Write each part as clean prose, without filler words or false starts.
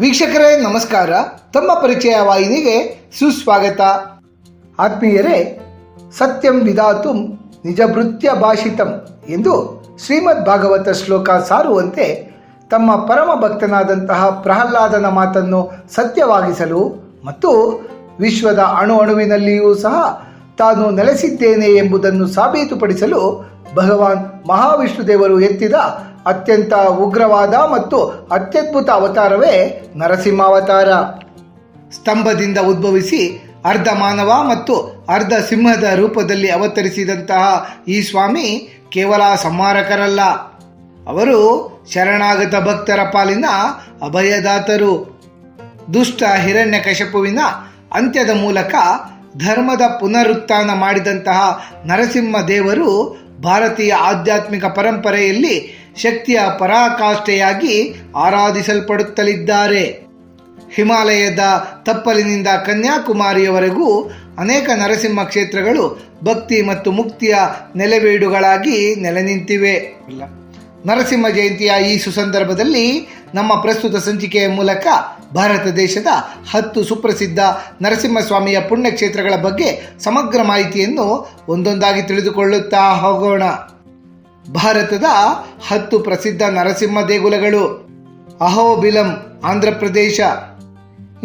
ವೀಕ್ಷಕರೇ ನಮಸ್ಕಾರ. ತಮ್ಮ ಪರಿಚಯ ವಾಹಿನಿಗೆ ಸುಸ್ವಾಗತ. ಆತ್ಮೀಯರೇ, ಸತ್ಯಂ ವಿಧಾತುಂ ನಿಜಭೃತ್ಯ ಭಾಷಿತಂ ಎಂದು ಶ್ರೀಮದ್ ಭಾಗವತ ಶ್ಲೋಕ ಸಾರುವಂತೆ ತಮ್ಮ ಪರಮ ಭಕ್ತನಾದಂತಹ ಪ್ರಹ್ಲಾದನ ಮಾತನ್ನು ಸತ್ಯವಾಗಿಸಲು ಮತ್ತು ವಿಶ್ವದ ಅಣುವಿನಲ್ಲಿಯೂ ಸಹ ತಾನು ನೆಲೆಸಿದ್ದೇನೆ ಎಂಬುದನ್ನು ಸಾಬೀತುಪಡಿಸಲು ಭಗವಾನ್ ಮಹಾವಿಷ್ಣು ದೇವರು ಎತ್ತಿದ ಅತ್ಯಂತ ಉಗ್ರವಾದ ಮತ್ತು ಅತ್ಯದ್ಭುತ ಅವತಾರವೇ ನರಸಿಂಹಾವತಾರ. ಸ್ತಂಭದಿಂದ ಉದ್ಭವಿಸಿ ಅರ್ಧ ಮಾನವ ಮತ್ತು ಅರ್ಧ ಸಿಂಹದ ರೂಪದಲ್ಲಿ ಅವತರಿಸಿದಂತಹ ಈ ಸ್ವಾಮಿ ಕೇವಲ ಸಂಹಾರಕರಲ್ಲ, ಅವರು ಶರಣಾಗತ ಭಕ್ತರ ಪಾಲಿನ ಅಭಯದಾತರು. ದುಷ್ಟ ಹಿರಣ್ಯಕಶಿಪುವಿನ ಅಂತ್ಯದ ಮೂಲಕ ಧರ್ಮದ ಪುನರುತ್ಥಾನ ಮಾಡಿದಂತಹ ನರಸಿಂಹ ದೇವರು ಭಾರತೀಯ ಆಧ್ಯಾತ್ಮಿಕ ಪರಂಪರೆಯಲ್ಲಿ ಶಕ್ತಿಯ ಪರಾಕಾಷ್ಠೆಯಾಗಿ ಆರಾಧಿಸಲ್ಪಡುತ್ತಲಿದ್ದಾರೆ. ಹಿಮಾಲಯದ ತಪ್ಪಲಿನಿಂದ ಕನ್ಯಾಕುಮಾರಿಯವರೆಗೂ ಅನೇಕ ನರಸಿಂಹ ಕ್ಷೇತ್ರಗಳು ಭಕ್ತಿ ಮತ್ತು ಮುಕ್ತಿಯ ನೆಲೆವೀಡುಗಳಾಗಿ ನೆಲೆ ನಿಂತಿವೆ. ನರಸಿಂಹ ಜಯಂತಿಯ ಈ ಸುಸಂದರ್ಭದಲ್ಲಿ ನಮ್ಮ ಪ್ರಸ್ತುತ ಸಂಚಿಕೆಯ ಮೂಲಕ ಭಾರತ ದೇಶದ 10 ಸುಪ್ರಸಿದ್ಧ ನರಸಿಂಹಸ್ವಾಮಿಯ ಪುಣ್ಯಕ್ಷೇತ್ರಗಳ ಬಗ್ಗೆ ಸಮಗ್ರ ಮಾಹಿತಿಯನ್ನು ಒಂದೊಂದಾಗಿ ತಿಳಿದುಕೊಳ್ಳುತ್ತಾ ಹೋಗೋಣ. ಭಾರತದ 10 ಪ್ರಸಿದ್ಧ ನರಸಿಂಹ ದೇಗುಲಗಳು. ಅಹೋಬಿಲಂ, ಆಂಧ್ರ ಪ್ರದೇಶ.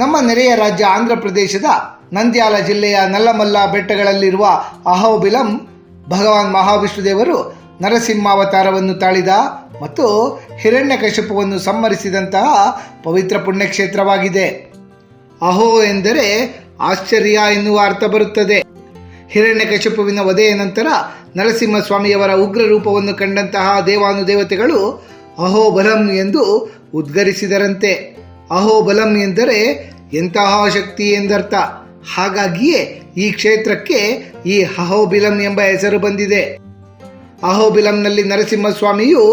ನಮ್ಮ ನೆರೆಯ ರಾಜ್ಯ ಆಂಧ್ರ ಪ್ರದೇಶದ ನಂದ್ಯಾಲ ಜಿಲ್ಲೆಯ ನಲ್ಲಮಲ್ಲ ಬೆಟ್ಟಗಳಲ್ಲಿರುವ ಅಹೋಬಿಲಂ ಭಗವಾನ್ ಮಹಾವಿಷ್ಣು ದೇವರು ನರಸಿಂಹಾವತಾರವನ್ನು ತಾಳಿದ ಮತ್ತು ಹಿರಣ್ಯಕಶಿಪುವನ್ನು ಸಂಹರಿಸಿದಂತಹ ಪವಿತ್ರ ಪುಣ್ಯಕ್ಷೇತ್ರವಾಗಿದೆ. ಅಹೋ ಎಂದರೆ ಆಶ್ಚರ್ಯ ಎನ್ನುವ ಅರ್ಥ ಬರುತ್ತದೆ. ಹಿರಣ್ಯಕಶಿಪುವಿನ ವಧೆಯ ನಂತರ ನರಸಿಂಹಸ್ವಾಮಿಯವರ ಉಗ್ರ ರೂಪವನ್ನು ಕಂಡಂತಹ ದೇವಾನುದೇವತೆಗಳು ಅಹೋಬಲಂ ಎಂದು ಉದ್ಗರಿಸಿದರಂತೆ. ಅಹೋಬಲಂ ಎಂದರೆ ಎಂತಹ ಶಕ್ತಿ ಎಂದರ್ಥ. ಹಾಗಾಗಿಯೇ ಈ ಕ್ಷೇತ್ರಕ್ಕೆ ಈ ಅಹೋಬಿಲಂ ಎಂಬ ಹೆಸರು ಬಂದಿದೆ. ಅಹೋಬಿಲಂನಲ್ಲಿ ನರಸಿಂಹಸ್ವಾಮಿಯು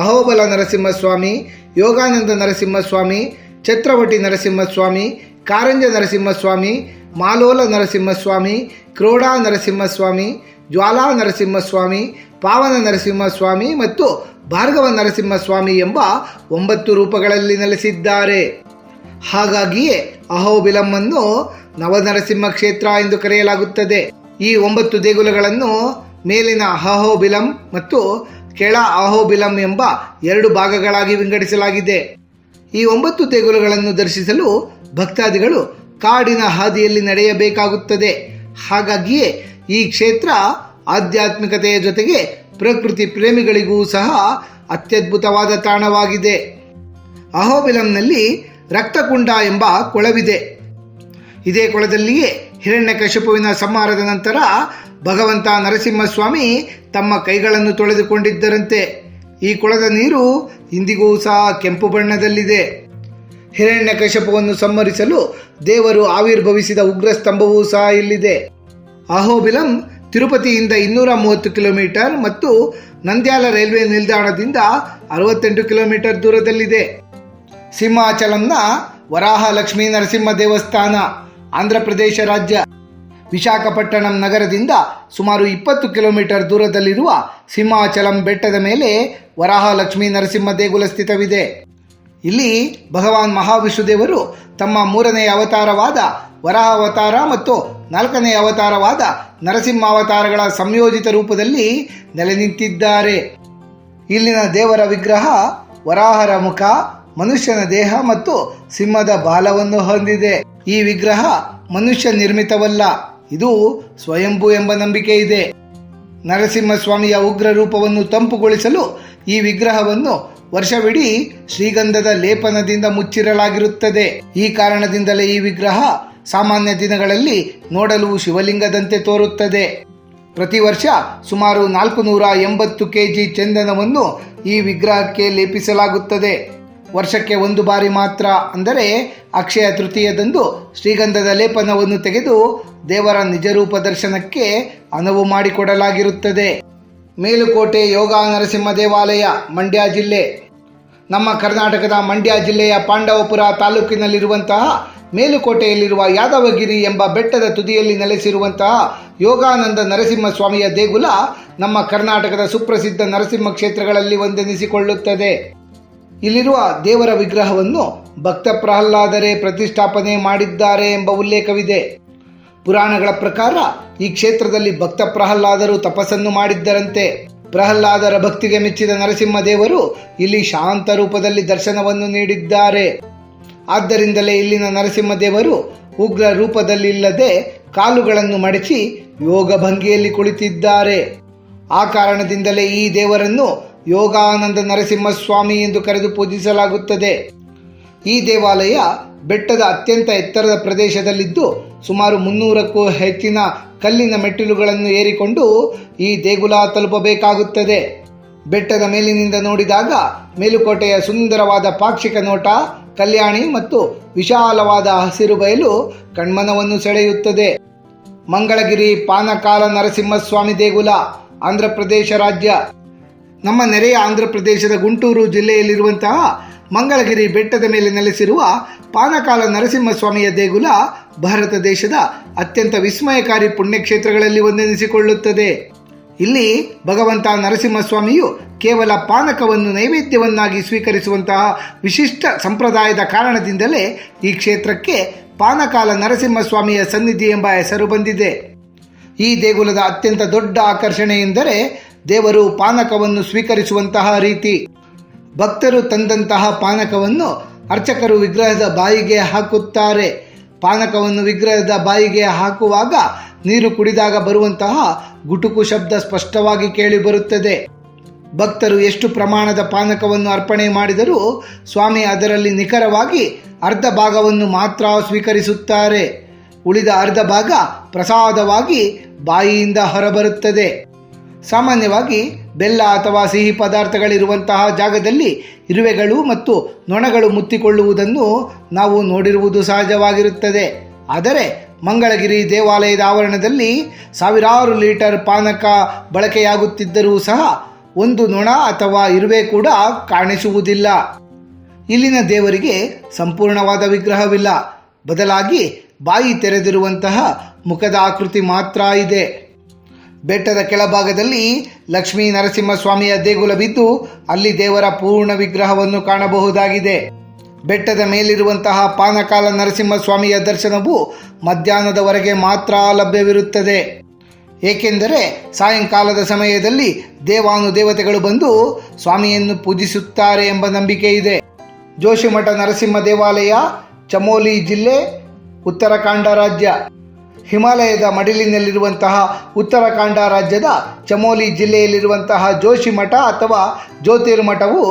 ಅಹೋಬಲ ನರಸಿಂಹಸ್ವಾಮಿ, ಯೋಗಾನಂದ ನರಸಿಂಹಸ್ವಾಮಿ, ಛತ್ರವಟಿ ನರಸಿಂಹಸ್ವಾಮಿ, ಕಾರಂಜ ನರಸಿಂಹಸ್ವಾಮಿ, ಮಾಲೋಲ ನರಸಿಂಹಸ್ವಾಮಿ, ಕ್ರೋಡಾ ನರಸಿಂಹಸ್ವಾಮಿ, ಜ್ವಾಲಾ ನರಸಿಂಹಸ್ವಾಮಿ, ಪಾವನ ನರಸಿಂಹಸ್ವಾಮಿ ಮತ್ತು ಭಾರ್ಗವ ನರಸಿಂಹಸ್ವಾಮಿ ಎಂಬ 9 ರೂಪಗಳಲ್ಲಿ ನೆಲೆಸಿದ್ದಾರೆ. ಹಾಗಾಗಿಯೇ ಅಹೋಬಿಲಂನ್ನು ನವನರಸಿಂಹ ಕ್ಷೇತ್ರ ಎಂದು ಕರೆಯಲಾಗುತ್ತದೆ. ಈ 9 ದೇಗುಲಗಳನ್ನು ಮೇಲಿನ ಅಹೋಬಿಲಂ ಮತ್ತು ಕೆಳ ಅಹೋಬಿಲಂ ಎಂಬ 2 ಭಾಗಗಳಾಗಿ ವಿಂಗಡಿಸಲಾಗಿದೆ. ಈ 9 ದೇಗುಲಗಳನ್ನು ದರ್ಶಿಸಲು ಭಕ್ತಾದಿಗಳು ಕಾಡಿನ ಹಾದಿಯಲ್ಲಿ ನಡೆಯಬೇಕಾಗುತ್ತದೆ. ಹಾಗಾಗಿಯೇ ಈ ಕ್ಷೇತ್ರ ಆಧ್ಯಾತ್ಮಿಕತೆಯ ಜೊತೆಗೆ ಪ್ರಕೃತಿ ಪ್ರೇಮಿಗಳಿಗೂ ಸಹ ಅತ್ಯದ್ಭುತವಾದ ತಾಣವಾಗಿದೆ. ಅಹೋಬಿಲಂನಲ್ಲಿ ರಕ್ತಕುಂಡ ಎಂಬ ಕೊಳವಿದೆ. ಇದೇ ಕೊಳದಲ್ಲಿಯೇ ಹಿರಣ್ಯಕಶಿಪುವಿನ ಸಂಹಾರದ ನಂತರ ಭಗವಂತ ನರಸಿಂಹಸ್ವಾಮಿ ತಮ್ಮ ಕೈಗಳನ್ನು ತೊಳೆದುಕೊಂಡಿದ್ದರಂತೆ. ಈ ಕೊಳದ ನೀರು ಇಂದಿಗೂ ಸಹ ಕೆಂಪು ಬಣ್ಣದಲ್ಲಿದೆ. ಹಿರಣ್ಯಕಶಿಪುವನ್ನು ಸಂಹರಿಸಲು ದೇವರು ಆವಿರ್ಭವಿಸಿದ ಉಗ್ರ ಸ್ತಂಭವೂ ಸಹ ಇಲ್ಲಿದೆ. ಅಹೋಬಿಲಂ ತಿರುಪತಿಯಿಂದ 230 ಕಿಲೋಮೀಟರ್ ಮತ್ತು ನಂದ್ಯಾಲ ರೈಲ್ವೆ ನಿಲ್ದಾಣದಿಂದ 68 ಕಿಲೋಮೀಟರ್ ದೂರದಲ್ಲಿದೆ. ಸಿಂಹಾಚಲಂನ ವರಾಹ ಲಕ್ಷ್ಮೀ ನರಸಿಂಹ ದೇವಸ್ಥಾನ, ಆಂಧ್ರ ಪ್ರದೇಶ ರಾಜ್ಯ. ವಿಶಾಖಪಟ್ಟಣಂ ನಗರದಿಂದ ಸುಮಾರು 20 ಕಿಲೋಮೀಟರ್ ದೂರದಲ್ಲಿರುವ ಸಿಂಹಾಚಲಂ ಬೆಟ್ಟದ ಮೇಲೆ ವರಾಹ ಲಕ್ಷ್ಮೀ ನರಸಿಂಹ ದೇಗುಲ ಸ್ಥಿತವಿದೆ. ಇಲ್ಲಿ ಭಗವಾನ್ ಮಹಾವಿಷ್ಣು ದೇವರು ತಮ್ಮ 3ನೇ ಅವತಾರವಾದ ವರಾಹ ಅವತಾರ ಮತ್ತು 4ನೇ ಅವತಾರವಾದ ನರಸಿಂಹಾವತಾರಗಳ ಸಂಯೋಜಿತ ರೂಪದಲ್ಲಿ ನೆಲೆ ನಿಂತಿದ್ದಾರೆ. ಇಲ್ಲಿನ ದೇವರ ವಿಗ್ರಹ ವರಾಹರ ಮುಖ, ಮನುಷ್ಯನ ದೇಹ ಮತ್ತು ಸಿಂಹದ ಬಾಲವನ್ನು ಹೊಂದಿದೆ. ಈ ವಿಗ್ರಹ ಮನುಷ್ಯ ನಿರ್ಮಿತವಲ್ಲ, ಇದು ಸ್ವಯಂಭೂ ಎಂಬ ನಂಬಿಕೆ ಇದೆ. ನರಸಿಂಹಸ್ವಾಮಿಯ ಉಗ್ರ ರೂಪವನ್ನು ತಂಪುಗೊಳಿಸಲು ಈ ವಿಗ್ರಹವನ್ನು ವರ್ಷವಿಡೀ ಶ್ರೀಗಂಧದ ಲೇಪನದಿಂದ ಮುಚ್ಚಿರಲಾಗಿರುತ್ತದೆ. ಈ ಕಾರಣದಿಂದಲೇ ಈ ವಿಗ್ರಹ ಸಾಮಾನ್ಯ ದಿನಗಳಲ್ಲಿ ನೋಡಲು ಶಿವಲಿಂಗದಂತೆ ತೋರುತ್ತದೆ. ಪ್ರತಿ ವರ್ಷ ಸುಮಾರು 480 kg ಚಂದನವನ್ನು ಈ ವಿಗ್ರಹಕ್ಕೆ ಲೇಪಿಸಲಾಗುತ್ತದೆ. ವರ್ಷಕ್ಕೆ 1 ಬಾರಿ ಮಾತ್ರ, ಅಂದರೆ ಅಕ್ಷಯ ತೃತೀಯದಂದು ಶ್ರೀಗಂಧದ ಲೇಪನವನ್ನು ತೆಗೆದು ದೇವರ ನಿಜರೂಪ ದರ್ಶನಕ್ಕೆ ಅನುವು ಮಾಡಿಕೊಡಲಾಗಿರುತ್ತದೆ. ಮೇಲುಕೋಟೆ ಯೋಗ ನರಸಿಂಹ ದೇವಾಲಯ, ಮಂಡ್ಯ ಜಿಲ್ಲೆ. ನಮ್ಮ ಕರ್ನಾಟಕದ ಮಂಡ್ಯ ಜಿಲ್ಲೆಯ ಪಾಂಡವಪುರ ತಾಲೂಕಿನಲ್ಲಿರುವಂತಹ ಮೇಲುಕೋಟೆಯಲ್ಲಿರುವ ಯಾದವಗಿರಿ ಎಂಬ ಬೆಟ್ಟದ ತುದಿಯಲ್ಲಿ ನೆಲೆಸಿರುವಂತಹ ಯೋಗಾನಂದ ನರಸಿಂಹಸ್ವಾಮಿಯ ದೇಗುಲ ನಮ್ಮ ಕರ್ನಾಟಕದ ಸುಪ್ರಸಿದ್ಧ ನರಸಿಂಹ ಕ್ಷೇತ್ರಗಳಲ್ಲಿ ಒಂದೆನಿಸಿಕೊಳ್ಳುತ್ತದೆ. ಇಲ್ಲಿರುವ ದೇವರ ವಿಗ್ರಹವನ್ನು ಭಕ್ತ ಪ್ರಹ್ಲಾದರೇ ಪ್ರತಿಷ್ಠಾಪನೆ ಮಾಡಿದ್ದಾರೆ ಎಂಬ ಉಲ್ಲೇಖವಿದೆ. ಪುರಾಣಗಳ ಪ್ರಕಾರ ಈ ಕ್ಷೇತ್ರದಲ್ಲಿ ಭಕ್ತ ಪ್ರಹ್ಲಾದರು ತಪಸ್ಸನ್ನು ಮಾಡಿದ್ದರಂತೆ. ಪ್ರಹ್ಲಾದರ ಭಕ್ತಿಗೆ ಮೆಚ್ಚಿದ ನರಸಿಂಹದೇವರು ಇಲ್ಲಿ ಶಾಂತ ರೂಪದಲ್ಲಿ ದರ್ಶನವನ್ನು ನೀಡಿದ್ದಾರೆ. ಆದ್ದರಿಂದಲೇ ಇಲ್ಲಿನ ನರಸಿಂಹದೇವರು ಉಗ್ರ ರೂಪದಲ್ಲಿಲ್ಲದೆ ಕಾಲುಗಳನ್ನು ಮಡಚಿ ಯೋಗ ಭಂಗಿಯಲ್ಲಿ ಕುಳಿತಿದ್ದಾರೆ. ಆ ಕಾರಣದಿಂದಲೇ ಈ ದೇವರನ್ನು ಯೋಗಾನಂದ ನರಸಿಂಹಸ್ವಾಮಿ ಎಂದು ಕರೆದು ಪೂಜಿಸಲಾಗುತ್ತದೆ. ಈ ದೇವಾಲಯ ಬೆಟ್ಟದ ಅತ್ಯಂತ ಎತ್ತರದ ಪ್ರದೇಶದಲ್ಲಿದ್ದು ಸುಮಾರು 300ಕ್ಕೂ ಹೆಚ್ಚಿನ ಕಲ್ಲಿನ ಮೆಟ್ಟಿಲುಗಳನ್ನು ಏರಿಕೊಂಡು ಈ ದೇಗುಲ ತಲುಪಬೇಕಾಗುತ್ತದೆ. ಬೆಟ್ಟದ ಮೇಲಿನಿಂದ ನೋಡಿದಾಗ ಮೇಲುಕೋಟೆಯ ಸುಂದರವಾದ ಪಾಕ್ಷಿಕ ನೋಟ, ಕಲ್ಯಾಣಿ ಮತ್ತು ವಿಶಾಲವಾದ ಹಸಿರು ಬಯಲು ಕಣ್ಮನವನ್ನು ಸೆಳೆಯುತ್ತದೆ. ಮಂಗಳಗಿರಿ ಪಾನಕಾಲ ನರಸಿಂಹಸ್ವಾಮಿ ದೇಗುಲ, ಆಂಧ್ರ ಪ್ರದೇಶ ರಾಜ್ಯ. ನಮ್ಮ ನೆರೆಯ ಆಂಧ್ರ ಪ್ರದೇಶದ ಗುಂಟೂರು ಜಿಲ್ಲೆಯಲ್ಲಿರುವಂತಹ ಮಂಗಳಗಿರಿ ಬೆಟ್ಟದ ಮೇಲೆ ನೆಲೆಸಿರುವ ಪಾನಕಾಲ ನರಸಿಂಹಸ್ವಾಮಿಯ ದೇಗುಲ ಭಾರತ ದೇಶದ ಅತ್ಯಂತ ವಿಸ್ಮಯಕಾರಿ ಪುಣ್ಯಕ್ಷೇತ್ರಗಳಲ್ಲಿ ಒಂದೆನಿಸಿಕೊಳ್ಳುತ್ತದೆ. ಇಲ್ಲಿ ಭಗವಂತ ನರಸಿಂಹಸ್ವಾಮಿಯು ಕೇವಲ ಪಾನಕವನ್ನು ನೈವೇದ್ಯವನ್ನಾಗಿ ಸ್ವೀಕರಿಸುವಂತಹ ವಿಶಿಷ್ಟ ಸಂಪ್ರದಾಯದ ಕಾರಣದಿಂದಲೇ ಈ ಕ್ಷೇತ್ರಕ್ಕೆ ಪಾನಕಾಲ ನರಸಿಂಹಸ್ವಾಮಿಯ ಸನ್ನಿಧಿ ಎಂಬ ಹೆಸರು ಬಂದಿದೆ. ಈ ದೇಗುಲದ ಅತ್ಯಂತ ದೊಡ್ಡ ಆಕರ್ಷಣೆ ಎಂದರೆ ದೇವರು ಪಾನಕವನ್ನು ಸ್ವೀಕರಿಸುವಂತಹ ರೀತಿ. ಭಕ್ತರು ತಂದಂತಹ ಪಾನಕವನ್ನು ಅರ್ಚಕರು ವಿಗ್ರಹದ ಬಾಯಿಗೆ ಹಾಕುತ್ತಾರೆ. ಪಾನಕವನ್ನು ವಿಗ್ರಹದ ಬಾಯಿಗೆ ಹಾಕುವಾಗ ನೀರು ಕುಡಿದಾಗ ಬರುವಂತಹ ಗುಟುಕು ಶಬ್ದ ಸ್ಪಷ್ಟವಾಗಿ ಕೇಳಿಬರುತ್ತದೆ. ಭಕ್ತರು ಎಷ್ಟು ಪ್ರಮಾಣದ ಪಾನಕವನ್ನು ಅರ್ಪಣೆ ಮಾಡಿದರೂ ಸ್ವಾಮಿ ಅದರಲ್ಲಿ ನಿಖರವಾಗಿ ಅರ್ಧ ಭಾಗವನ್ನು ಮಾತ್ರ ಸ್ವೀಕರಿಸುತ್ತಾರೆ. ಉಳಿದ ಅರ್ಧ ಭಾಗ ಪ್ರಸಾದವಾಗಿ ಬಾಯಿಯಿಂದ ಹೊರಬರುತ್ತದೆ. ಸಾಮಾನ್ಯವಾಗಿ ಬೆಲ್ಲ ಅಥವಾ ಸಿಹಿ ಪದಾರ್ಥಗಳಿರುವಂತಹ ಜಾಗದಲ್ಲಿ ಇರುವೆಗಳು ಮತ್ತು ನೊಣಗಳು ಮುತ್ತಿಕೊಳ್ಳುವುದನ್ನು ನಾವು ನೋಡಿರುವುದು ಸಹಜವಾಗಿರುತ್ತದೆ. ಆದರೆ ಮಂಗಳಗಿರಿ ದೇವಾಲಯದ ಆವರಣದಲ್ಲಿ ಸಾವಿರಾರು ಲೀಟರ್ ಪಾನಕ ಬಳಕೆಯಾಗುತ್ತಿದ್ದರೂ ಸಹ ಒಂದು ನೊಣ ಅಥವಾ ಇರುವೆ ಕೂಡ ಕಾಣಿಸುವುದಿಲ್ಲ. ಇಲ್ಲಿನ ದೇವರಿಗೆ ಸಂಪೂರ್ಣವಾದ ವಿಗ್ರಹವಿಲ್ಲ, ಬದಲಾಗಿ ಬಾಯಿ ತೆರೆದಿರುವಂತಹ ಮುಖದ ಆಕೃತಿ ಮಾತ್ರ ಇದೆ. ಬೆಟ್ಟದ ಕೆಳಭಾಗದಲ್ಲಿ ಲಕ್ಷ್ಮೀ ನರಸಿಂಹಸ್ವಾಮಿಯ ದೇಗುಲವಿದ್ದು ಅಲ್ಲಿ ದೇವರ ಪೂರ್ಣ ವಿಗ್ರಹವನ್ನು ಕಾಣಬಹುದಾಗಿದೆ. ಬೆಟ್ಟದ ಮೇಲಿರುವಂತಹ ಪಾನಕಾಲ ನರಸಿಂಹಸ್ವಾಮಿಯ ದರ್ಶನವು ಮಧ್ಯಾಹ್ನದವರೆಗೆ ಮಾತ್ರ ಲಭ್ಯವಿರುತ್ತದೆ. ಏಕೆಂದರೆ ಸಾಯಂಕಾಲದ ಸಮಯದಲ್ಲಿ ದೇವಾನುದೇವತೆಗಳು ಬಂದು ಸ್ವಾಮಿಯನ್ನು ಪೂಜಿಸುತ್ತಾರೆ ಎಂಬ ನಂಬಿಕೆ ಇದೆ. ಜೋಶಿಮಠ ನರಸಿಂಹ ದೇವಾಲಯ, ಚಮೋಲಿ ಜಿಲ್ಲೆ, ಉತ್ತರಾಖಂಡ ರಾಜ್ಯ. ಹಿಮಾಲಯದ ಮಡಿಲಿನಲ್ಲಿರುವಂತಹ ಉತ್ತರಾಖಂಡ ರಾಜ್ಯದ ಚಮೋಲಿ ಜಿಲ್ಲೆಯಲ್ಲಿರುವಂತಹ ಜೋಶಿಮಠ ಅಥವಾ ಜ್ಯೋತಿರ್ಮಠವು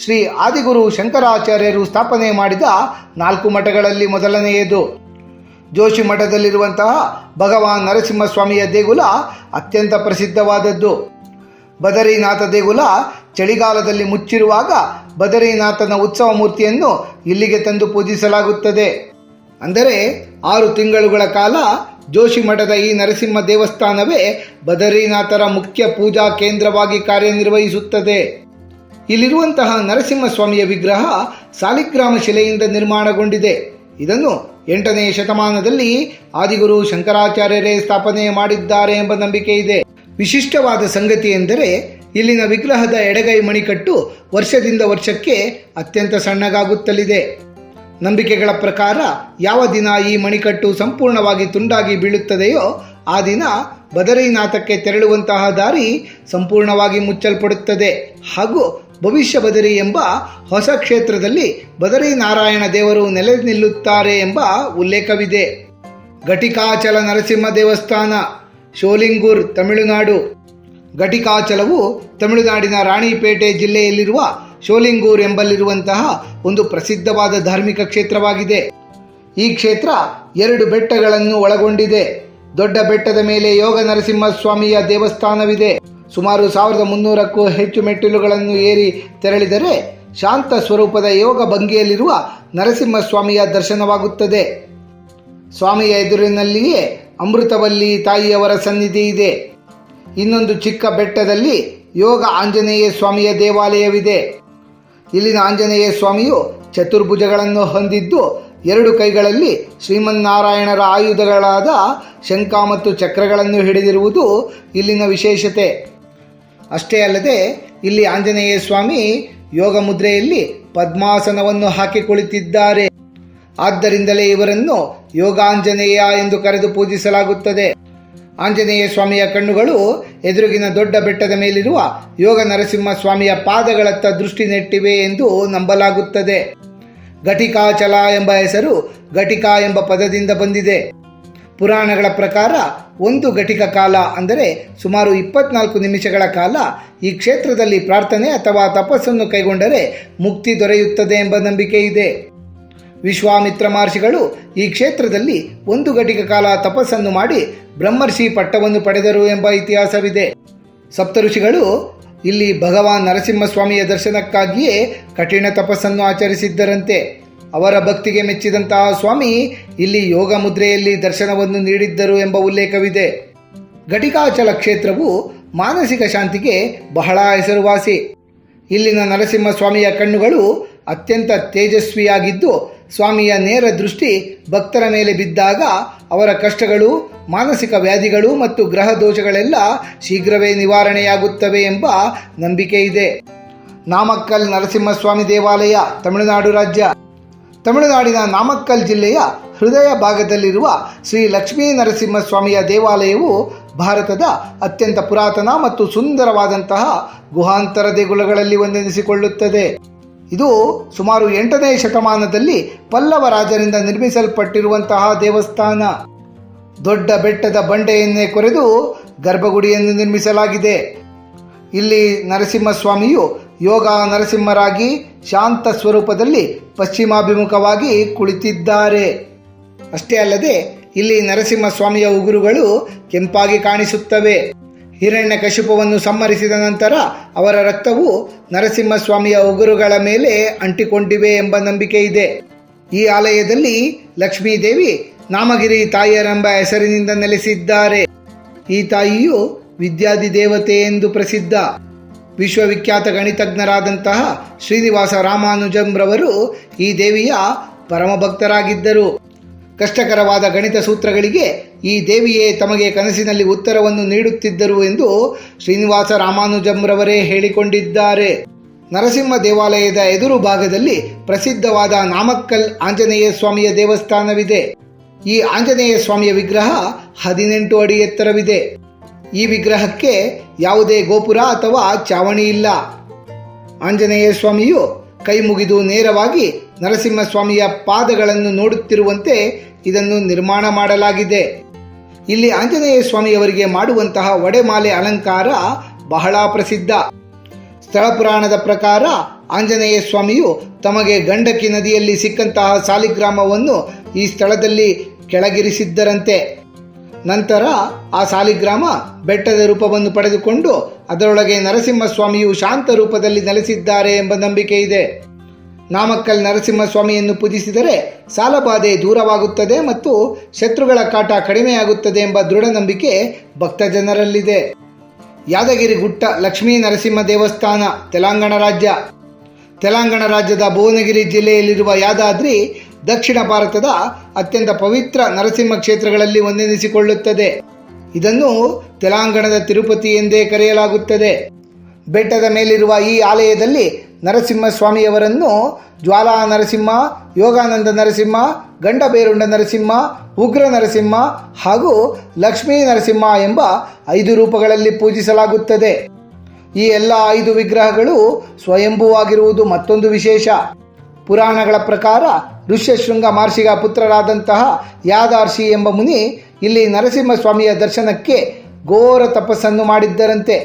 ಶ್ರೀ ಆದಿಗುರು ಶಂಕರಾಚಾರ್ಯರು ಸ್ಥಾಪನೆ ಮಾಡಿದ 4 ಮಠಗಳಲ್ಲಿ ಮೊದಲನೆಯದು. ಜೋಶಿಮಠದಲ್ಲಿರುವಂತಹ ಭಗವಾನ್ ನರಸಿಂಹಸ್ವಾಮಿಯ ದೇಗುಲ ಅತ್ಯಂತ ಪ್ರಸಿದ್ಧವಾದದ್ದು. ಬದರಿನಾಥ ದೇಗುಲ ಚಳಿಗಾಲದಲ್ಲಿ ಮುಚ್ಚಿರುವಾಗ ಬದರಿನಾಥನ ಉತ್ಸವ ಮೂರ್ತಿಯನ್ನು ಇಲ್ಲಿಗೆ ತಂದು ಪೂಜಿಸಲಾಗುತ್ತದೆ. ಅಂದರೆ 6 ತಿಂಗಳುಗಳ ಕಾಲ ಜೋಶಿಮಠದ ಈ ನರಸಿಂಹ ದೇವಸ್ಥಾನವೇ ಬದರಿನಾಥರ ಮುಖ್ಯ ಪೂಜಾ ಕೇಂದ್ರವಾಗಿ ಕಾರ್ಯನಿರ್ವಹಿಸುತ್ತದೆ. ಇಲ್ಲಿರುವಂತಹ ನರಸಿಂಹಸ್ವಾಮಿಯ ವಿಗ್ರಹ ಸಾಲಿಗ್ರಾಮ ಶಿಲೆಯಿಂದ ನಿರ್ಮಾಣಗೊಂಡಿದೆ. ಇದನ್ನು 8ನೇ ಶತಮಾನದಲ್ಲಿ ಆದಿಗುರು ಶಂಕರಾಚಾರ್ಯರೇ ಸ್ಥಾಪನೆ ಮಾಡಿದ್ದಾರೆ ಎಂಬ ನಂಬಿಕೆ ಇದೆ. ವಿಶಿಷ್ಟವಾದ ಸಂಗತಿ ಎಂದರೆ ಇಲ್ಲಿನ ವಿಗ್ರಹದ ಎಡಗೈ ಮಣಿಕಟ್ಟು ವರ್ಷದಿಂದ ವರ್ಷಕ್ಕೆ ಅತ್ಯಂತ ಸಣ್ಣಗಾಗುತ್ತಲಿದೆ. ನಂಬಿಕೆಗಳ ಪ್ರಕಾರ ಯಾವ ದಿನ ಈ ಮಣಿಕಟ್ಟು ಸಂಪೂರ್ಣವಾಗಿ ತುಂಡಾಗಿ ಬೀಳುತ್ತದೆಯೋ ಆ ದಿನ ಬದರಿನಾಥಕ್ಕೆ ತೆರಳುವಂತಹ ದಾರಿ ಸಂಪೂರ್ಣವಾಗಿ ಮುಚ್ಚಲ್ಪಡುತ್ತದೆ ಹಾಗೂ ಭವಿಷ್ಯ ಬದರಿ ಎಂಬ ಹೊಸ ಕ್ಷೇತ್ರದಲ್ಲಿ ಬದರಿನಾರಾಯಣ ದೇವರು ನೆಲೆ ನಿಲ್ಲುತ್ತಾರೆ ಎಂಬ ಉಲ್ಲೇಖವಿದೆ. ಘಟಿಕಾಚಲ ನರಸಿಂಹ ದೇವಸ್ಥಾನ, ಶೋಲಿಂಗೂರ್, ತಮಿಳುನಾಡು. ಘಟಿಕಾಚಲವು ತಮಿಳುನಾಡಿನ ರಾಣಿಪೇಟೆ ಜಿಲ್ಲೆಯಲ್ಲಿರುವ ಶೋಲಿಂಗೂರ್ ಎಂಬಲ್ಲಿರುವಂತಹ ಒಂದು ಪ್ರಸಿದ್ಧವಾದ ಧಾರ್ಮಿಕ ಕ್ಷೇತ್ರವಾಗಿದೆ. ಈ ಕ್ಷೇತ್ರ 2 ಬೆಟ್ಟಗಳನ್ನು ಒಳಗೊಂಡಿದೆ. ದೊಡ್ಡ ಬೆಟ್ಟದ ಮೇಲೆ ಯೋಗ ನರಸಿಂಹಸ್ವಾಮಿಯ ದೇವಸ್ಥಾನವಿದೆ. ಸುಮಾರು 1300ಕ್ಕೂ ಹೆಚ್ಚು ಮೆಟ್ಟಿಲುಗಳನ್ನು ಏರಿ ತೆರಳಿದರೆ ಶಾಂತ ಸ್ವರೂಪದ ಯೋಗ ಭಂಗಿಯಲ್ಲಿರುವ ನರಸಿಂಹಸ್ವಾಮಿಯ ದರ್ಶನವಾಗುತ್ತದೆ. ಸ್ವಾಮಿಯ ಎದುರಿನಲ್ಲಿಯೇ ಅಮೃತವಲ್ಲಿ ತಾಯಿಯವರ ಸನ್ನಿಧಿ ಇದೆ. ಇನ್ನೊಂದು ಚಿಕ್ಕ ಬೆಟ್ಟದಲ್ಲಿ ಯೋಗ ಆಂಜನೇಯ ಸ್ವಾಮಿಯ ದೇವಾಲಯವಿದೆ. ಇಲ್ಲಿನ ಆಂಜನೇಯ ಸ್ವಾಮಿಯು ಚತುರ್ಭುಜಗಳನ್ನು ಹೊಂದಿದ್ದು 2 ಕೈಗಳಲ್ಲಿ ಶ್ರೀಮನ್ನಾರಾಯಣರ ಆಯುಧಗಳಾದ ಶಂಖ ಮತ್ತು ಚಕ್ರಗಳನ್ನು ಹಿಡಿದಿರುವುದು ಇಲ್ಲಿನ ವಿಶೇಷತೆ. ಅಷ್ಟೇ ಅಲ್ಲದೆ ಇಲ್ಲಿ ಆಂಜನೇಯ ಸ್ವಾಮಿ ಯೋಗ ಮುದ್ರೆಯಲ್ಲಿ ಪದ್ಮಾಸನವನ್ನು ಹಾಕಿ ಕುಳಿತಿದ್ದಾರೆ. ಆದ್ದರಿಂದಲೇ ಇವರನ್ನು ಯೋಗಾಂಜನೇಯ ಎಂದು ಕರೆದು ಪೂಜಿಸಲಾಗುತ್ತದೆ. ಆಂಜನೇಯ ಸ್ವಾಮಿಯ ಕಣ್ಣುಗಳು ಎದುರಿಗಿನ ದೊಡ್ಡ ಬೆಟ್ಟದ ಮೇಲಿರುವ ಯೋಗ ನರಸಿಂಹ ಸ್ವಾಮಿಯ ಪಾದಗಳತ್ತ ದೃಷ್ಟಿ ನೆಟ್ಟಿವೆ ಎಂದು ನಂಬಲಾಗುತ್ತದೆ. ಘಟಿಕಾಚಲ ಎಂಬ ಹೆಸರು ಘಟಿಕಾ ಎಂಬ ಪದದಿಂದ ಬಂದಿದೆ. ಪುರಾಣಗಳ ಪ್ರಕಾರ ಒಂದು ಘಟಿಕ ಕಾಲ ಅಂದರೆ ಸುಮಾರು 24 ನಿಮಿಷಗಳ ಕಾಲ ಈ ಕ್ಷೇತ್ರದಲ್ಲಿ ಪ್ರಾರ್ಥನೆ ಅಥವಾ ತಪಸ್ಸನ್ನು ಕೈಗೊಂಡರೆ ಮುಕ್ತಿ ದೊರೆಯುತ್ತದೆ ಎಂಬ ನಂಬಿಕೆ ಇದೆ. ವಿಶ್ವಾಮಿತ್ರ ಮಹರ್ಷಿಗಳು ಈ ಕ್ಷೇತ್ರದಲ್ಲಿ ಒಂದು ಘಟಿಕ ಕಾಲ ತಪಸ್ಸನ್ನು ಮಾಡಿ ಬ್ರಹ್ಮರ್ಷಿ ಪಟ್ಟವನ್ನು ಪಡೆದರು ಎಂಬ ಇತಿಹಾಸವಿದೆ. ಸಪ್ತಋಷಿಗಳು ಇಲ್ಲಿ ಭಗವಾನ್ ನರಸಿಂಹಸ್ವಾಮಿಯ ದರ್ಶನಕ್ಕಾಗಿಯೇ ಕಠಿಣ ತಪಸ್ಸನ್ನು ಆಚರಿಸಿದ್ದರಂತೆ. ಅವರ ಭಕ್ತಿಗೆ ಮೆಚ್ಚಿದಂತಹ ಸ್ವಾಮಿ ಇಲ್ಲಿ ಯೋಗ ಮುದ್ರೆಯಲ್ಲಿ ದರ್ಶನವನ್ನು ನೀಡಿದ್ದರು ಎಂಬ ಉಲ್ಲೇಖವಿದೆ. ಘಟಿಕಾಚಲ ಕ್ಷೇತ್ರವು ಮಾನಸಿಕ ಶಾಂತಿಗೆ ಬಹಳ ಹೆಸರುವಾಸಿ. ಇಲ್ಲಿನ ನರಸಿಂಹಸ್ವಾಮಿಯ ಕಣ್ಣುಗಳು ಅತ್ಯಂತ ತೇಜಸ್ವಿಯಾಗಿದ್ದು ಸ್ವಾಮಿಯ ನೇರ ದೃಷ್ಟಿ ಭಕ್ತರ ಮೇಲೆ ಬಿದ್ದಾಗ ಅವರ ಕಷ್ಟಗಳು, ಮಾನಸಿಕ ವ್ಯಾಧಿಗಳು ಮತ್ತು ಗ್ರಹ ದೋಷಗಳೆಲ್ಲ ಶೀಘ್ರವೇ ನಿವಾರಣೆಯಾಗುತ್ತವೆ ಎಂಬ ನಂಬಿಕೆ ಇದೆ. ನಾಮಕ್ಕಲ್ ನರಸಿಂಹಸ್ವಾಮಿ ದೇವಾಲಯ ತಮಿಳುನಾಡು ರಾಜ್ಯ. ತಮಿಳುನಾಡಿನ ನಾಮಕ್ಕಲ್ ಜಿಲ್ಲೆಯ ಹೃದಯ ಭಾಗದಲ್ಲಿರುವ ಶ್ರೀ ಲಕ್ಷ್ಮೀ ನರಸಿಂಹಸ್ವಾಮಿಯ ದೇವಾಲಯವು ಭಾರತದ ಅತ್ಯಂತ ಪುರಾತನ ಮತ್ತು ಸುಂದರವಾದಂತಹ ಗುಹಾಂತರ ದೇಗುಲಗಳಲ್ಲಿ ಒಂದೆನಿಸಿಕೊಳ್ಳುತ್ತದೆ. ಇದು ಸುಮಾರು 8ನೇ ಶತಮಾನದಲ್ಲಿ ಪಲ್ಲವ ರಾಜರಿಂದ ನಿರ್ಮಿಸಲ್ಪಟ್ಟಿರುವಂತಹ ದೇವಸ್ಥಾನ. ದೊಡ್ಡ ಬೆಟ್ಟದ ಬಂಡೆಯನ್ನೇ ಕೊರೆದು ಗರ್ಭಗುಡಿಯನ್ನು ನಿರ್ಮಿಸಲಾಗಿದೆ. ಇಲ್ಲಿ ನರಸಿಂಹಸ್ವಾಮಿಯು ಯೋಗ ನರಸಿಂಹರಾಗಿ ಶಾಂತ ಸ್ವರೂಪದಲ್ಲಿ ಪಶ್ಚಿಮಾಭಿಮುಖವಾಗಿ ಕುಳಿತಿದ್ದಾರೆ. ಅಷ್ಟೇ ಅಲ್ಲದೆ ಇಲ್ಲಿ ನರಸಿಂಹಸ್ವಾಮಿಯ ಉಗುರುಗಳು ಕೆಂಪಾಗಿ ಕಾಣಿಸುತ್ತವೆ. ಹಿರಣ್ಯಕಶಿಪುವನ್ನು ಸಂಹರಿಸಿದ ನಂತರ ಅವರ ರಕ್ತವು ನರಸಿಂಹಸ್ವಾಮಿಯ ಉಗುರುಗಳ ಮೇಲೆ ಅಂಟಿಕೊಂಡಿವೆ ಎಂಬ ನಂಬಿಕೆ ಇದೆ. ಈ ಆಲಯದಲ್ಲಿ ಲಕ್ಷ್ಮೀದೇವಿ ನಾಮಗಿರಿ ತಾಯಿಯರೆಂಬ ಹೆಸರಿನಿಂದ ನೆಲೆಸಿದ್ದಾರೆ. ಈ ತಾಯಿಯು ವಿದ್ಯಾದಿ ದೇವತೆ ಎಂದು ಪ್ರಸಿದ್ಧ. ವಿಶ್ವವಿಖ್ಯಾತ ಗಣಿತಜ್ಞರಾದಂತಹ ಶ್ರೀನಿವಾಸ ರಾಮಾನುಜಂರವರು ಈ ದೇವಿಯ ಪರಮಭಕ್ತರಾಗಿದ್ದರು. ಕಷ್ಟಕರವಾದ ಗಣಿತ ಸೂತ್ರಗಳಿಗೆ ಈ ದೇವಿಯೇ ತಮಗೆ ಕನಸಿನಲ್ಲಿ ಉತ್ತರವನ್ನು ನೀಡುತ್ತಿದ್ದರು ಎಂದು ಶ್ರೀನಿವಾಸ ರಾಮಾನುಜಂರವರೇ ಹೇಳಿಕೊಂಡಿದ್ದಾರೆ. ನರಸಿಂಹ ದೇವಾಲಯದ ಎದುರು ಭಾಗದಲ್ಲಿ ಪ್ರಸಿದ್ಧವಾದ ನಾಮಕ್ಕಲ್ ಆಂಜನೇಯ ಸ್ವಾಮಿಯ ದೇವಸ್ಥಾನವಿದೆ. ಈ ಆಂಜನೇಯ ಸ್ವಾಮಿಯ ವಿಗ್ರಹ 18 ಅಡಿ ಎತ್ತರವಿದೆ. ಈ ವಿಗ್ರಹಕ್ಕೆ ಯಾವುದೇ ಗೋಪುರ ಅಥವಾ ಚಾವಣಿ ಇಲ್ಲ. ಆಂಜನೇಯ ಸ್ವಾಮಿಯು ಕೈ ಮುಗಿದು ನೇರವಾಗಿ ನರಸಿಂಹಸ್ವಾಮಿಯ ಪಾದಗಳನ್ನು ನೋಡುತ್ತಿರುವಂತೆ ಇದನ್ನು ನಿರ್ಮಾಣ ಮಾಡಲಾಗಿದೆ. ಇಲ್ಲಿ ಆಂಜನೇಯ ಸ್ವಾಮಿಯವರಿಗೆ ಮಾಡುವಂತಹ ಒಡೆಮಾಲೆ ಅಲಂಕಾರ ಬಹಳ ಪ್ರಸಿದ್ಧ. ಸ್ಥಳ ಪುರಾಣದ ಪ್ರಕಾರ ಆಂಜನೇಯ ಸ್ವಾಮಿಯು ತಮಗೆ ಗಂಡಕಿ ನದಿಯಲ್ಲಿ ಸಿಕ್ಕಂತಹ ಸಾಲಿಗ್ರಾಮವನ್ನು ಈ ಸ್ಥಳದಲ್ಲಿ ಕೆಳಗಿರಿಸಿದ್ದರಂತೆ. ನಂತರ ಆ ಸಾಲಿಗ್ರಾಮ ಬೆಟ್ಟದ ರೂಪವನ್ನು ಪಡೆದುಕೊಂಡು ಅದರೊಳಗೆ ನರಸಿಂಹಸ್ವಾಮಿಯು ಶಾಂತ ರೂಪದಲ್ಲಿ ನೆಲೆಸಿದ್ದಾರೆ ಎಂಬ ನಂಬಿಕೆ ಇದೆ. ನಾಮಕ್ಕಲ್ ನರಸಿಂಹಸ್ವಾಮಿಯನ್ನು ಪೂಜಿಸಿದರೆ ಸಾಲಬಾಧೆ ದೂರವಾಗುತ್ತದೆ ಮತ್ತು ಶತ್ರುಗಳ ಕಾಟ ಕಡಿಮೆಯಾಗುತ್ತದೆ ಎಂಬ ದೃಢ ನಂಬಿಕೆ ಭಕ್ತ ಜನರಲ್ಲಿದೆ. ಯಾದಗಿರಿ ಗುಟ್ಟ ಲಕ್ಷ್ಮೀ ನರಸಿಂಹ ದೇವಸ್ಥಾನ ತೆಲಂಗಾಣ ರಾಜ್ಯ. ತೆಲಂಗಾಣ ರಾಜ್ಯದ ಭುವನಗಿರಿ ಜಿಲ್ಲೆಯಲ್ಲಿರುವ ಯಾದಾದ್ರಿ ದಕ್ಷಿಣ ಭಾರತದ ಅತ್ಯಂತ ಪವಿತ್ರ ನರಸಿಂಹ ಕ್ಷೇತ್ರಗಳಲ್ಲಿ ಒಂದೆನಿಸಿಕೊಳ್ಳುತ್ತದೆ. ಇದನ್ನು ತೆಲಂಗಾಣದ ತಿರುಪತಿ ಎಂದೇ ಕರೆಯಲಾಗುತ್ತದೆ. ಬೆಟ್ಟದ ಮೇಲಿರುವ ಈ ಆಲಯದಲ್ಲಿ ನರಸಿಂಹಸ್ವಾಮಿಯವರನ್ನು ಜ್ವಾಲಾ ನರಸಿಂಹ, ಯೋಗಾನಂದ ನರಸಿಂಹ, ಗಂಡಬೇರುಂಡ ನರಸಿಂಹ, ಉಗ್ರ ನರಸಿಂಹ ಹಾಗೂ ಲಕ್ಷ್ಮೀ ನರಸಿಂಹ ಎಂಬ 5 ರೂಪಗಳಲ್ಲಿ ಪೂಜಿಸಲಾಗುತ್ತದೆ. ಈ ಎಲ್ಲ 5 ವಿಗ್ರಹಗಳು ಸ್ವಯಂಭೂವಾಗಿರುವುದು ಮತ್ತೊಂದು ವಿಶೇಷ. ಪುರಾಣಗಳ ಪ್ರಕಾರ ಋಷ್ಯಶೃಂಗ ಮಹರ್ಷಿಗ ಪುತ್ರರಾದಂತಹ ಯಾದಾರ್ಷಿ ಎಂಬ ಮುನಿ ಇಲ್ಲಿ ನರಸಿಂಹಸ್ವಾಮಿಯ ದರ್ಶನಕ್ಕೆ ಘೋರ ತಪಸ್ಸನ್ನು ಮಾಡಿದ್ದರಂತೆ.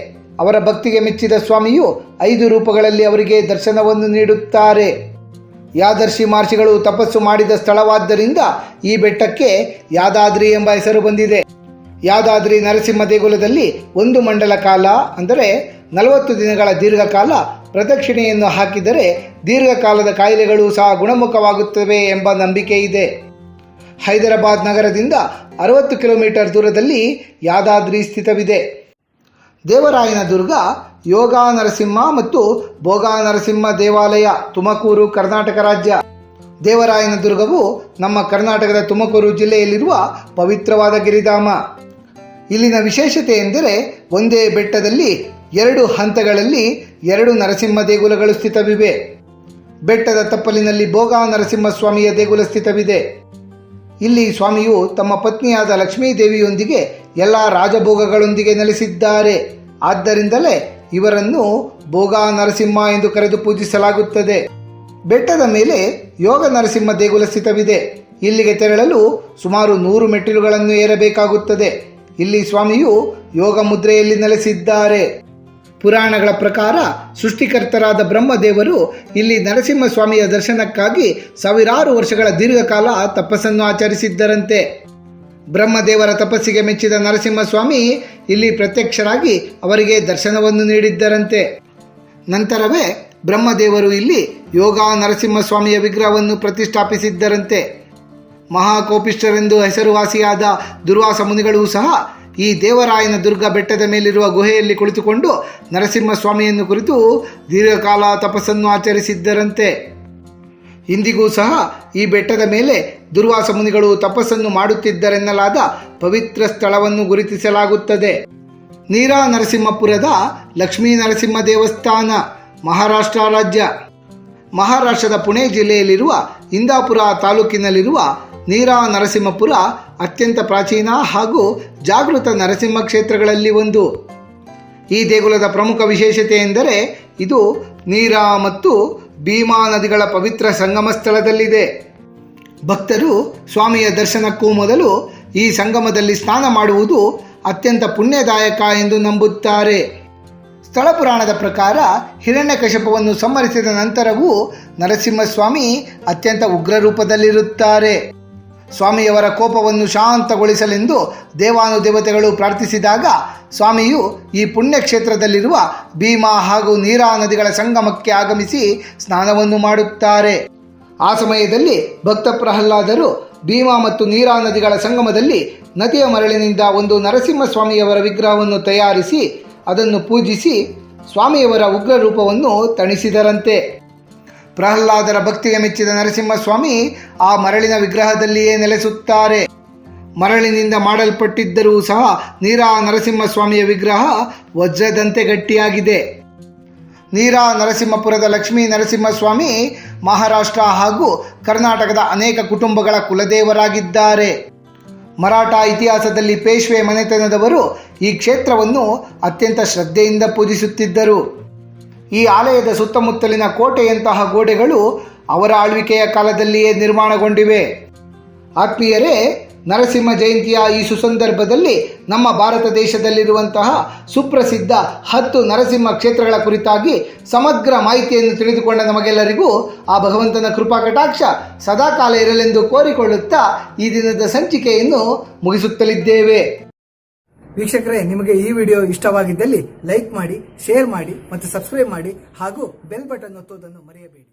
ಅವರ ಭಕ್ತಿಗೆ ಮೆಚ್ಚಿದ ಸ್ವಾಮಿಯು 5 ರೂಪಗಳಲ್ಲಿ ಅವರಿಗೆ ದರ್ಶನವನ್ನು ನೀಡುತ್ತಾರೆ. ಯಾದರ್ಶಿ ಮಹರ್ಷಿಗಳು ತಪಸ್ಸು ಮಾಡಿದ ಸ್ಥಳವಾದ್ದರಿಂದ ಈ ಬೆಟ್ಟಕ್ಕೆ ಯಾದಾದ್ರಿ ಎಂಬ ಹೆಸರು ಬಂದಿದೆ. ಯಾದಾದ್ರಿ ನರಸಿಂಹ ದೇಗುಲದಲ್ಲಿ 1 ಮಂಡಲ ಕಾಲ ಅಂದರೆ 40 ದಿನಗಳ ದೀರ್ಘಕಾಲ ಪ್ರದಕ್ಷಿಣೆಯನ್ನು ಹಾಕಿದರೆ ದೀರ್ಘಕಾಲದ ಕಾಯಿಲೆಗಳು ಸಹ ಗುಣಮುಖವಾಗುತ್ತವೆ ಎಂಬ ನಂಬಿಕೆ ಇದೆ. ಹೈದರಾಬಾದ್ ನಗರದಿಂದ 60 ಕಿಲೋಮೀಟರ್ ದೂರದಲ್ಲಿ ಯಾದಾದ್ರಿ ಸ್ಥಿತವಿದೆ. ದೇವರಾಯನ ದುರ್ಗ, ಯೋಗ ನರಸಿಂಹ ಮತ್ತು ಭೋಗ ನರಸಿಂಹ ದೇವಾಲಯ ತುಮಕೂರು, ಕರ್ನಾಟಕ ರಾಜ್ಯ. ದೇವರಾಯನ ದುರ್ಗವು ನಮ್ಮ ಕರ್ನಾಟಕದ ತುಮಕೂರು ಜಿಲ್ಲೆಯಲ್ಲಿರುವ ಪವಿತ್ರವಾದ ಗಿರಿಧಾಮ. ಇಲ್ಲಿನ ವಿಶೇಷತೆ ಎಂದರೆ ಒಂದೇ ಬೆಟ್ಟದಲ್ಲಿ 2 ಹಂತಗಳಲ್ಲಿ 2 ನರಸಿಂಹ ದೇಗುಲಗಳು ಸ್ಥಿತವಿವೆ. ಬೆಟ್ಟದ ತಪ್ಪಲಿನಲ್ಲಿ ಭೋಗ ನರಸಿಂಹಸ್ವಾಮಿಯ ದೇಗುಲ ಸ್ಥಿತವಿದೆ. ಇಲ್ಲಿ ಸ್ವಾಮಿಯು ತಮ್ಮ ಪತ್ನಿಯಾದ ಲಕ್ಷ್ಮೀದೇವಿಯೊಂದಿಗೆ ಎಲ್ಲ ರಾಜಭೋಗಗಳೊಂದಿಗೆ ನೆಲೆಸಿದ್ದಾರೆ. ಆದ್ದರಿಂದಲೇ ಇವರನ್ನು ಭೋಗ ನರಸಿಂಹ ಎಂದು ಕರೆದು ಪೂಜಿಸಲಾಗುತ್ತದೆ. ಬೆಟ್ಟದ ಮೇಲೆ ಯೋಗ ನರಸಿಂಹ ದೇಗುಲ ಸ್ಥಿತವಿದೆ. ಇಲ್ಲಿಗೆ ತೆರಳಲು ಸುಮಾರು 100 ಮೆಟ್ಟಿಲುಗಳನ್ನು ಏರಬೇಕಾಗುತ್ತದೆ. ಇಲ್ಲಿ ಸ್ವಾಮಿಯು ಯೋಗ ಮುದ್ರೆಯಲ್ಲಿ ನೆಲೆಸಿದ್ದಾರೆ. ಪುರಾಣಗಳ ಪ್ರಕಾರ ಸೃಷ್ಟಿಕರ್ತರಾದ ಬ್ರಹ್ಮದೇವರು ಇಲ್ಲಿ ನರಸಿಂಹಸ್ವಾಮಿಯ ದರ್ಶನಕ್ಕಾಗಿ ಸಾವಿರಾರು ವರ್ಷಗಳ ದೀರ್ಘಕಾಲ ತಪಸ್ಸನ್ನು ಆಚರಿಸಿದ್ದರಂತೆ. ಬ್ರಹ್ಮದೇವರ ತಪಸ್ಸಿಗೆ ಮೆಚ್ಚಿದ ನರಸಿಂಹಸ್ವಾಮಿ ಇಲ್ಲಿ ಪ್ರತ್ಯಕ್ಷರಾಗಿ ಅವರಿಗೆ ದರ್ಶನವನ್ನು ನೀಡಿದ್ದರಂತೆ. ನಂತರವೇ ಬ್ರಹ್ಮದೇವರು ಇಲ್ಲಿ ಯೋಗ ನರಸಿಂಹಸ್ವಾಮಿಯ ವಿಗ್ರಹವನ್ನು ಪ್ರತಿಷ್ಠಾಪಿಸಿದ್ದರಂತೆ. ಮಹಾಕೋಪಿಷ್ಠರೆಂದು ಹೆಸರುವಾಸಿಯಾದ ದುರ್ವಾಸ ಮುನಿಗಳೂ ಸಹ ಈ ದೇವರಾಯನ ದುರ್ಗ ಬೆಟ್ಟದ ಮೇಲಿರುವ ಗುಹೆಯಲ್ಲಿ ಕುಳಿತುಕೊಂಡು ನರಸಿಂಹಸ್ವಾಮಿಯನ್ನು ಕುರಿತು ದೀರ್ಘಕಾಲ ತಪಸ್ಸನ್ನು ಆಚರಿಸಿದ್ದರಂತೆ. ಇಂದಿಗೂ ಸಹ ಈ ಬೆಟ್ಟದ ಮೇಲೆ ದುರ್ವಾಸ ಮುನಿಗಳು ತಪಸ್ಸನ್ನು ಮಾಡುತ್ತಿದ್ದರೆನ್ನಲಾದ ಪವಿತ್ರ ಸ್ಥಳವನ್ನು ಗುರುತಿಸಲಾಗುತ್ತದೆ. ನೀರಾ ನರಸಿಂಹಪುರದ ಲಕ್ಷ್ಮೀ ನರಸಿಂಹ ದೇವಸ್ಥಾನ, ಮಹಾರಾಷ್ಟ್ರ ರಾಜ್ಯ. ಮಹಾರಾಷ್ಟ್ರದ ಪುಣೆ ಜಿಲ್ಲೆಯಲ್ಲಿರುವ ಇಂದಾಪುರ ತಾಲೂಕಿನಲ್ಲಿರುವ ನೀರಾ ನರಸಿಂಹಪುರ ಅತ್ಯಂತ ಪ್ರಾಚೀನ ಹಾಗೂ ಜಾಗೃತ ನರಸಿಂಹ ಕ್ಷೇತ್ರಗಳಲ್ಲಿ ಒಂದು. ಈ ದೇಗುಲದ ಪ್ರಮುಖ ವಿಶೇಷತೆ ಎಂದರೆ ಇದು ನೀರಾ ಮತ್ತು ಭೀಮಾ ನದಿಗಳ ಪವಿತ್ರ ಸಂಗಮ ಸ್ಥಳದಲ್ಲಿದೆ. ಭಕ್ತರು ಸ್ವಾಮಿಯ ದರ್ಶನಕ್ಕೂ ಮೊದಲು ಈ ಸಂಗಮದಲ್ಲಿ ಸ್ನಾನ ಮಾಡುವುದು ಅತ್ಯಂತ ಪುಣ್ಯದಾಯಕ ಎಂದು ನಂಬುತ್ತಾರೆ. ಸ್ಥಳ ಪುರಾಣದ ಪ್ರಕಾರ ಹಿರಣ್ಯಕಶಿಪವನ್ನು ಸಂಹರಿಸಿದ ನಂತರವೂ ನರಸಿಂಹಸ್ವಾಮಿ ಅತ್ಯಂತ ಉಗ್ರ ರೂಪದಲ್ಲಿರುತ್ತಾರೆ. ಸ್ವಾಮಿಯವರ ಕೋಪವನ್ನು ಶಾಂತಗೊಳಿಸಲೆಂದು ದೇವಾನುದೇವತೆಗಳು ಪ್ರಾರ್ಥಿಸಿದಾಗ ಸ್ವಾಮಿಯು ಈ ಪುಣ್ಯಕ್ಷೇತ್ರದಲ್ಲಿರುವ ಭೀಮಾ ಹಾಗೂ ನೀರಾ ನದಿಗಳ ಸಂಗಮಕ್ಕೆ ಆಗಮಿಸಿ ಸ್ನಾನವನ್ನು ಮಾಡುತ್ತಾರೆ. ಆ ಸಮಯದಲ್ಲಿ ಭಕ್ತ ಪ್ರಹ್ಲಾದರು ಭೀಮಾ ಮತ್ತು ನೀರಾ ನದಿಗಳ ಸಂಗಮದಲ್ಲಿ ನದಿಯ ಮರಳಿನಿಂದ ಒಂದು ನರಸಿಂಹಸ್ವಾಮಿಯವರ ವಿಗ್ರಹವನ್ನು ತಯಾರಿಸಿ ಅದನ್ನು ಪೂಜಿಸಿ ಸ್ವಾಮಿಯವರ ಉಗ್ರ ರೂಪವನ್ನು ತಣಿಸಿದರಂತೆ. ಪ್ರಹ್ಲಾದರ ಭಕ್ತಿಗೆ ಮೆಚ್ಚಿದ ನರಸಿಂಹಸ್ವಾಮಿ ಆ ಮರಳಿನ ವಿಗ್ರಹದಲ್ಲಿಯೇ ನೆಲೆಸುತ್ತಾರೆ. ಮರಳಿನಿಂದ ಮಾಡಲ್ಪಟ್ಟಿದ್ದರೂ ಸಹ ನೀರಾ ನರಸಿಂಹಸ್ವಾಮಿಯ ವಿಗ್ರಹ ವಜ್ರದಂತೆ ಗಟ್ಟಿಯಾಗಿದೆ. ನೀರಾ ನರಸಿಂಹಪುರದ ಲಕ್ಷ್ಮೀ ನರಸಿಂಹಸ್ವಾಮಿ ಮಹಾರಾಷ್ಟ್ರ ಹಾಗೂ ಕರ್ನಾಟಕದ ಅನೇಕ ಕುಟುಂಬಗಳ ಕುಲದೇವರಾಗಿದ್ದಾರೆ. ಮರಾಠ ಇತಿಹಾಸದಲ್ಲಿ ಪೇಶ್ವೆ ಮನೆತನದವರು ಈ ಕ್ಷೇತ್ರವನ್ನು ಅತ್ಯಂತ ಶ್ರದ್ಧೆಯಿಂದ ಪೂಜಿಸುತ್ತಿದ್ದರು. ಈ ಆಲಯದ ಸುತ್ತಮುತ್ತಲಿನ ಕೋಟೆಯಂತಹ ಗೋಡೆಗಳು ಅವರ ಆಳ್ವಿಕೆಯ ಕಾಲದಲ್ಲಿಯೇ ನಿರ್ಮಾಣಗೊಂಡಿವೆ. ಆತ್ಮೀಯರೇ, ನರಸಿಂಹ ಜಯಂತಿಯ ಈ ಸುಸಂದರ್ಭದಲ್ಲಿ ನಮ್ಮ ಭಾರತ ದೇಶದಲ್ಲಿರುವಂತಹ ಸುಪ್ರಸಿದ್ಧ 10 ನರಸಿಂಹ ಕ್ಷೇತ್ರಗಳ ಕುರಿತಾಗಿ ಸಮಗ್ರ ಮಾಹಿತಿಯನ್ನು ತಿಳಿದುಕೊಂಡ ನಮಗೆಲ್ಲರಿಗೂ ಆ ಭಗವಂತನ ಕೃಪಾ ಕಟಾಕ್ಷ ಸದಾಕಾಲ ಇರಲೆಂದು ಕೋರಿಕೊಳ್ಳುತ್ತಾ ಈ ದಿನದ ಸಂಚಿಕೆಯನ್ನು ಮುಗಿಸುತ್ತಲಿದ್ದೇವೆ. ವೀಕ್ಷಕರೇ, ನಿಮಗೆ ಈ ವಿಡಿಯೋ ಇಷ್ಟವಾಗಿದ್ದಲ್ಲಿ ಲೈಕ್ ಮಾಡಿ, ಶೇರ್ ಮಾಡಿ ಮತ್ತು ಸಬ್ಸ್ಕ್ರೈಬ್ ಮಾಡಿ ಹಾಗೂ ಬೆಲ್ ಬಟನ್ ಒತ್ತುವುದನ್ನು ಮರೆಯಬೇಡಿ.